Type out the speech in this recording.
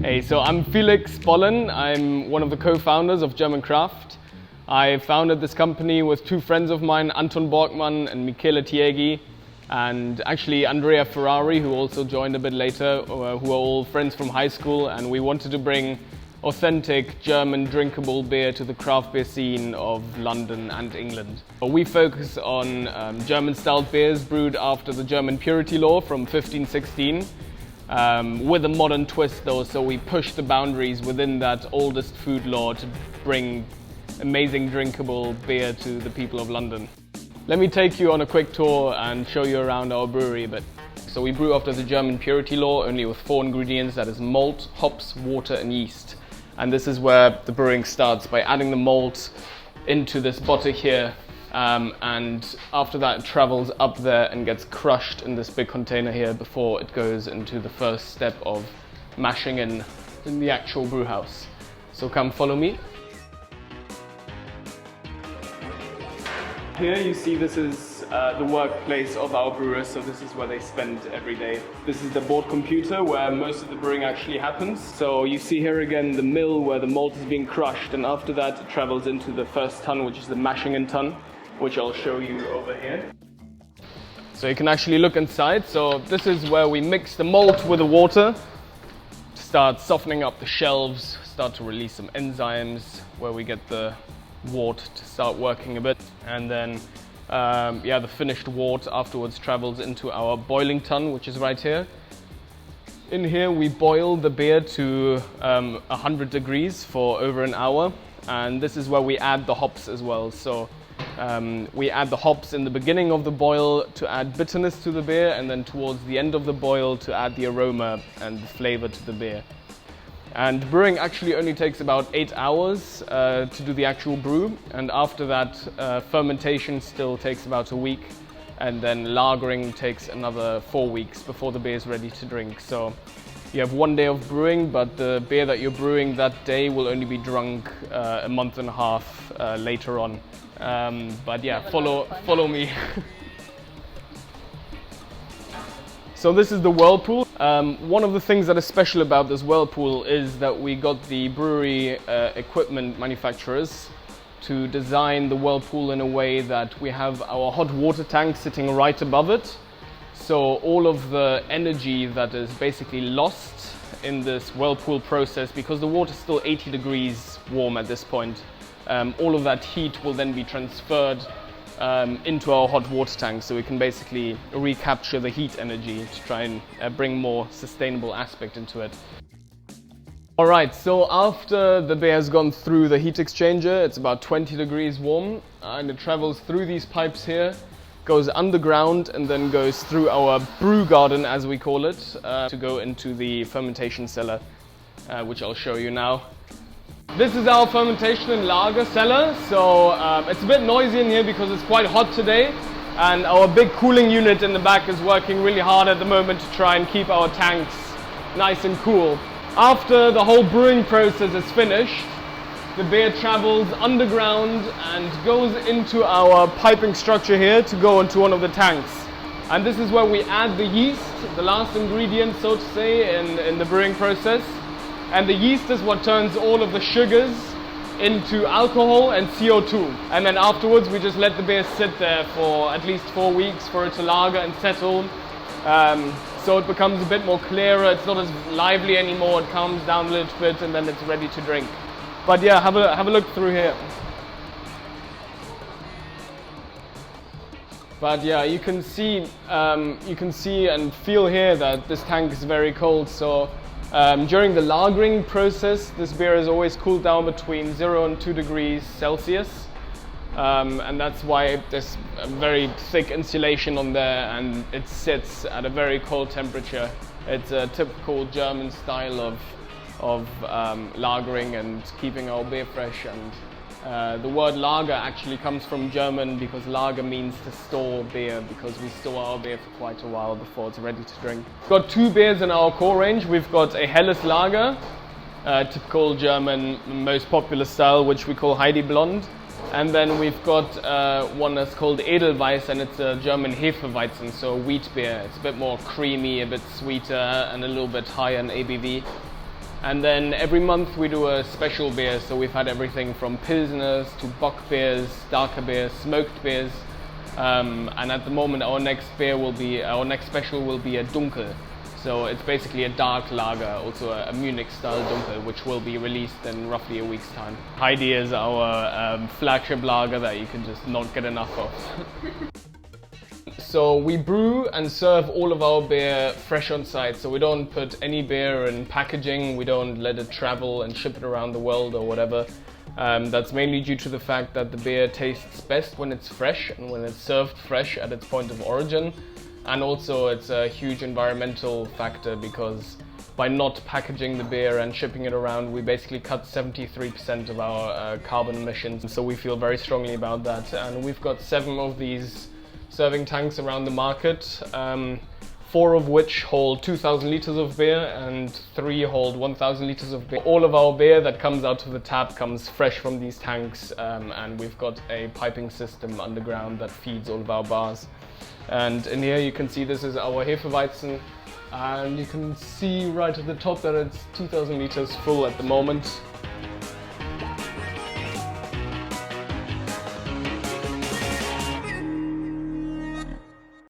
Hey, so I'm Felix Bollen. I'm one of the co-founders of German Kraft. I founded this company with two friends of mine, Anton Borgmann and Michele Tieghi, and actually Andrea Ferrari, who also joined a bit later, who are all friends from high school, and we wanted to bring authentic German drinkable beer to the craft beer scene of London and England. We focus on German-styled beers brewed after the German purity law from 1516, with a modern twist though, so we push the boundaries within that oldest food law to bring amazing drinkable beer to the people of London. Let me take you on a quick tour and show you around our brewery a bit. So we brew after the German purity law, only with 4 ingredients, that is malt, hops, water and yeast. And this is where the brewing starts, by adding the malt into this bottle here, and after that it travels up there and gets crushed in this big container here before it goes into the first step of mashing in the actual brew house. So come follow me. Here you see this is the workplace of our brewers, so this is where they spend every day. This is the board computer where most of the brewing actually happens. So you see here again the mill where the malt is being crushed, and after that it travels into the first ton, which is the mashing in ton, which I'll show you over here. So you can actually look inside. So this is where we mix the malt with the water, start softening up the shelves, start to release some enzymes, where we get the wort to start working a bit, and then the finished wort afterwards travels into our boiling tun, which is right here. In here we boil the beer to 100 degrees for over an hour, and this is where we add the hops as well. So we add the hops in the beginning of the boil to add bitterness to the beer, and then towards the end of the boil to add the aroma and the flavor to the beer. And brewing actually only takes about 8 hours to do the actual brew, and after that fermentation still takes about a week, and then lagering takes another 4 weeks before the beer is ready to drink. So you have 1 day of brewing, but the beer that you're brewing that day will only be drunk a month and a half later on. But yeah, follow me. So this is the Whirlpool. One of the things that is special about this Whirlpool is that we got the brewery equipment manufacturers to design the Whirlpool in a way that we have our hot water tank sitting right above it. So all of the energy that is basically lost in this Whirlpool process, because the water is still 80 degrees warm at this point, all of that heat will then be transferred into our hot water tank, so we can basically recapture the heat energy to try and bring more sustainable aspect into it. Alright, so after the beer has gone through the heat exchanger, it's about 20 degrees warm, and it travels through these pipes here, goes underground, and then goes through our brew garden, as we call it, to go into the fermentation cellar, which I'll show you now. This is our fermentation and lager cellar, so it's a bit noisy in here because it's quite hot today, and our big cooling unit in the back is working really hard at the moment to try and keep our tanks nice and cool. After the whole brewing process is finished, the beer travels underground and goes into our piping structure here to go into one of the tanks. And this is where we add the yeast, the last ingredient, so to say, in the brewing process. And the yeast is what turns all of the sugars into alcohol and CO2. And then afterwards we just let the beer sit there for at least 4 weeks for it to lager and settle. So it becomes a bit more clearer, it's not as lively anymore, it calms down a little bit, and then it's ready to drink. But yeah, have a look through here. But yeah, you can see and feel here that this tank is very cold. So during the lagering process, this beer is always cooled down between 0 and 2 degrees Celsius. And that's why there's a very thick insulation on there, and it sits at a very cold temperature. It's a typical German style of lagering and keeping our beer fresh. And the word lager actually comes from German, because lager means to store beer, because we store our beer for quite a while before it's ready to drink. We've got 2 beers in our core range. We've got a helles lager, typical German, most popular style, which we call Heidi Blonde. And then we've got one that's called Edelweiss, and it's a German Hefeweizen, so wheat beer. It's a bit more creamy, a bit sweeter, and a little bit higher in ABV. And then every month we do a special beer, so we've had everything from Pilsners to Bock beers, darker beers, smoked beers. And at the moment our next special will be a Dunkel. So it's basically a dark lager, also a Munich style Dunkel, which will be released in roughly a week's time. Heidi is our flagship lager that you can just not get enough of. So we brew and serve all of our beer fresh on site, so we don't put any beer in packaging, we don't let it travel and ship it around the world or whatever. That's mainly due to the fact that the beer tastes best when it's fresh and when it's served fresh at its point of origin. And also it's a huge environmental factor, because by not packaging the beer and shipping it around, we basically cut 73% of our carbon emissions. So we feel very strongly about that, and we've got 7 of these serving tanks around the market, 4 of which hold 2,000 liters of beer and 3 hold 1,000 liters of beer. All of our beer that comes out of the tap comes fresh from these tanks, and we've got a piping system underground that feeds all of our bars. And in here you can see this is our Hefeweizen, and you can see right at the top that it's 2,000 liters full at the moment.